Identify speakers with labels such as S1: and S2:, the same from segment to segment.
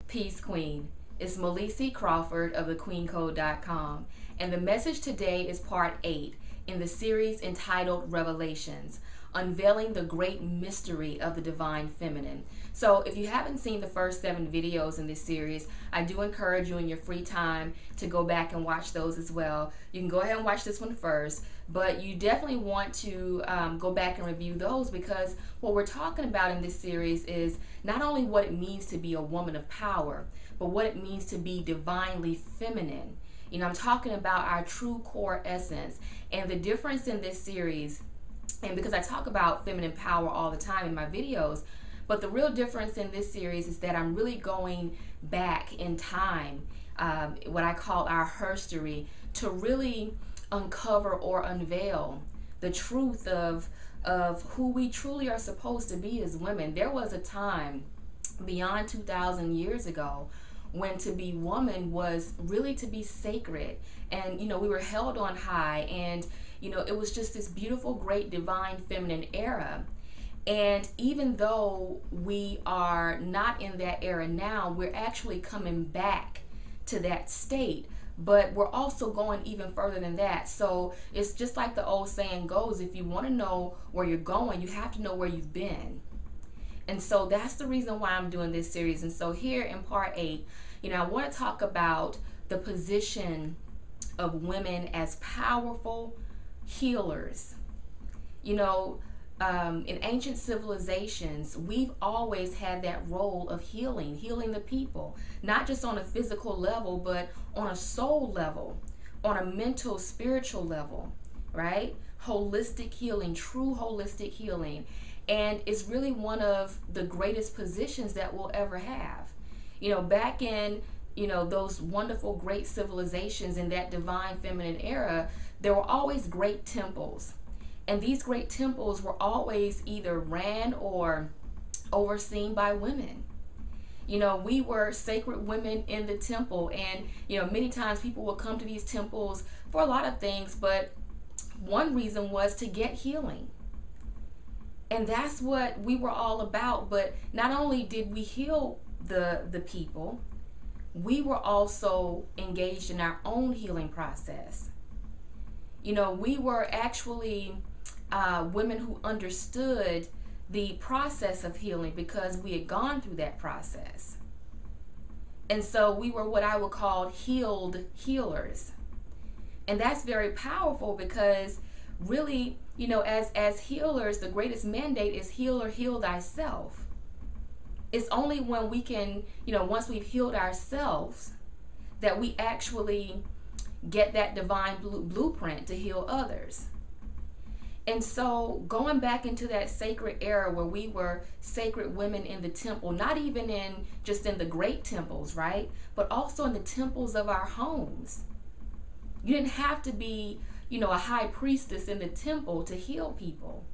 S1: Peace Queen. It's Melissa Crawford of thequeencode.com, and the message today is part 8 in the series entitled Revelations, unveiling the great mystery of the divine feminine. So if you haven't seen the first 7 videos in this series, I do encourage you in your free time to go back and watch those as well. You can go ahead and watch this one first, but you definitely want to go back and review those, because what we're talking about in this series is not only what it means to be a woman of power, but what it means to be divinely feminine. You know, I'm talking about our true core essence, and the difference in this series, and because I talk about feminine power all the time in my videos, but the real difference in this series is that I'm really going back in time, what I call our herstory, to really uncover or unveil the truth of who we truly are supposed to be as women. There was a time beyond 2,000 years ago when to be woman was really to be sacred, and we were held on high, and it was just this beautiful, great, divine feminine era. And even though we are not in that era now, we're actually coming back to that state, but we're also going even further than that. So it's just like the old saying goes, if you want to know where you're going, you have to know where you've been. And so that's the reason why I'm doing this series. And so here in part 8, I want to talk about the position of women as powerful healers. In ancient civilizations, we've always had that role of healing the people, not just on a physical level, but on a soul level, on a mental, spiritual level, right? Holistic healing, true holistic healing. And it's really one of the greatest positions that we'll ever have. Back in, those wonderful, great civilizations in that divine feminine era, there were always great temples. And these great temples were always either ran or overseen by women. We were sacred women in the temple, and many times people would come to these temples for a lot of things, but one reason was to get healing. And that's what we were all about. But not only did we heal the people, we were also engaged in our own healing process. We were actually women who understood the process of healing because we had gone through that process. And so we were what I would call healed healers. And that's very powerful because really, as healers, the greatest mandate is heal or heal thyself. It's only when we can, once we've healed ourselves, that we actually get that divine blueprint to heal others. And so going back into that sacred era where we were sacred women in the temple, not even just in the great temples, right? But also in the temples of our homes. You didn't have to be, a high priestess in the temple to heal people.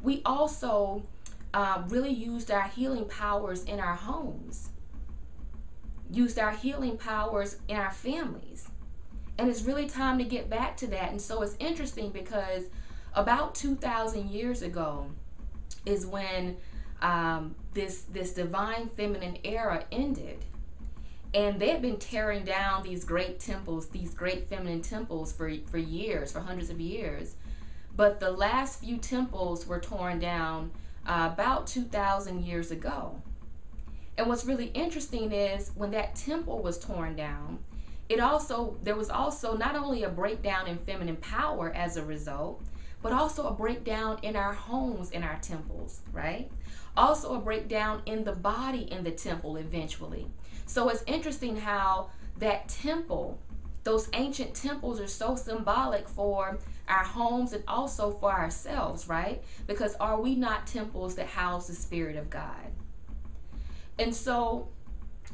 S1: We also really used our healing powers in our homes, used our healing powers in our families. And it's really time to get back to that. And so it's interesting because about 2,000 years ago is when this divine feminine era ended. And they had been tearing down these great temples, these great feminine temples for years, for hundreds of years. But the last few temples were torn down about 2,000 years ago. And what's really interesting is when that temple was torn down, there was also not only a breakdown in feminine power as a result, but also a breakdown in our homes, in our temples, right? Also a breakdown in the body in the temple eventually. So it's interesting how that temple, those ancient temples, are so symbolic for our homes and also for ourselves, right? Because are we not temples that house the Spirit of God? And so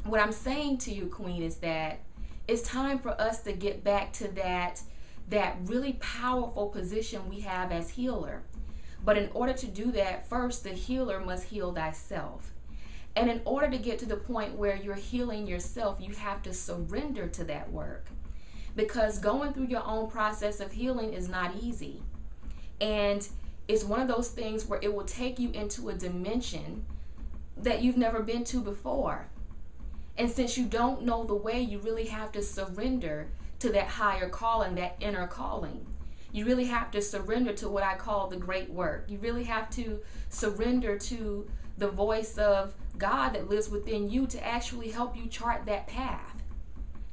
S1: what I'm saying to you, Queen, is that it's time for us to get back to that really powerful position we have as healer. But in order to do that, first the healer must heal thyself. And in order to get to the point where you're healing yourself, you have to surrender to that work. Because going through your own process of healing is not easy. And it's one of those things where it will take you into a dimension that you've never been to before. And since you don't know the way, you really have to surrender to that higher calling, that inner calling. You really have to surrender to what I call the great work. You really have to surrender to the voice of God that lives within you to actually help you chart that path,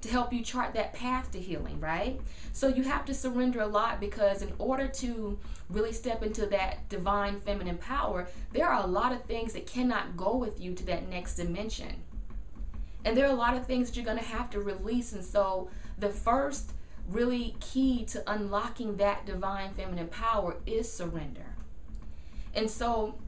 S1: to help you chart that path to healing, right? So you have to surrender a lot, because in order to really step into that divine feminine power, there are a lot of things that cannot go with you to that next dimension. And there are a lot of things that you're going to have to release. And so the first really key to unlocking that divine feminine power is surrender. And so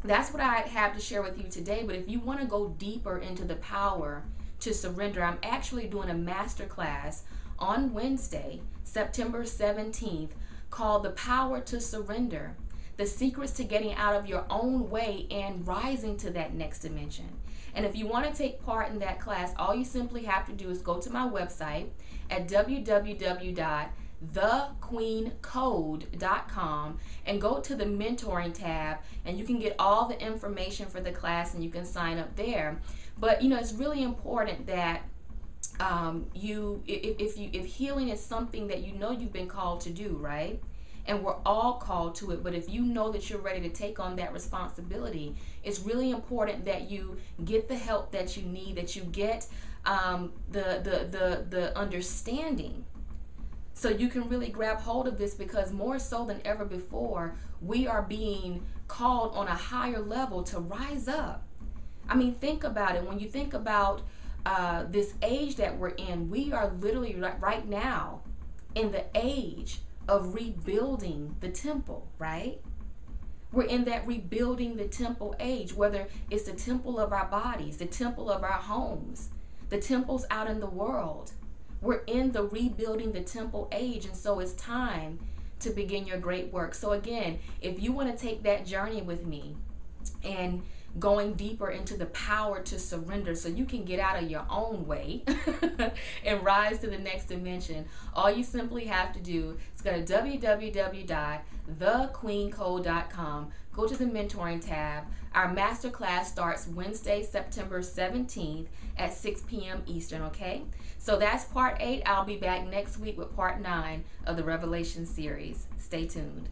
S1: that's what I have to share with you today. But if you want to go deeper into the power to surrender, I'm actually doing a masterclass on Wednesday, September 17th, called The Power to Surrender: The Secrets to Getting Out of Your Own Way and Rising to That Next Dimension. And if you want to take part in that class, all you simply have to do is go to my website at www.thequeencode.com and go to the mentoring tab, and you can get all the information for the class and you can sign up there. But it's really important that if healing is something that you've been called to do, right? And we're all called to it, but if you know that you're ready to take on that responsibility, it's really important that you get the help that you need, that you get the understanding, so you can really grab hold of this, because more so than ever before, we are being called on a higher level to rise up. I mean, think about it. When you think about this age that we're in, we are literally right now in the age of rebuilding the temple, right? We're in that rebuilding the temple age, whether it's the temple of our bodies, the temple of our homes, the temples out in the world. We're in the rebuilding the temple age, and so it's time to begin your great work. So again, if you want to take that journey with me and going deeper into the power to surrender, so you can get out of your own way and rise to the next dimension, all you simply have to do is go to www.thequeencode.com, go to the mentoring tab. Our masterclass starts Wednesday, September 17th at 6 p.m. Eastern, okay? So that's part 8. I'll be back next week with part 9 of the Revelation series. Stay tuned.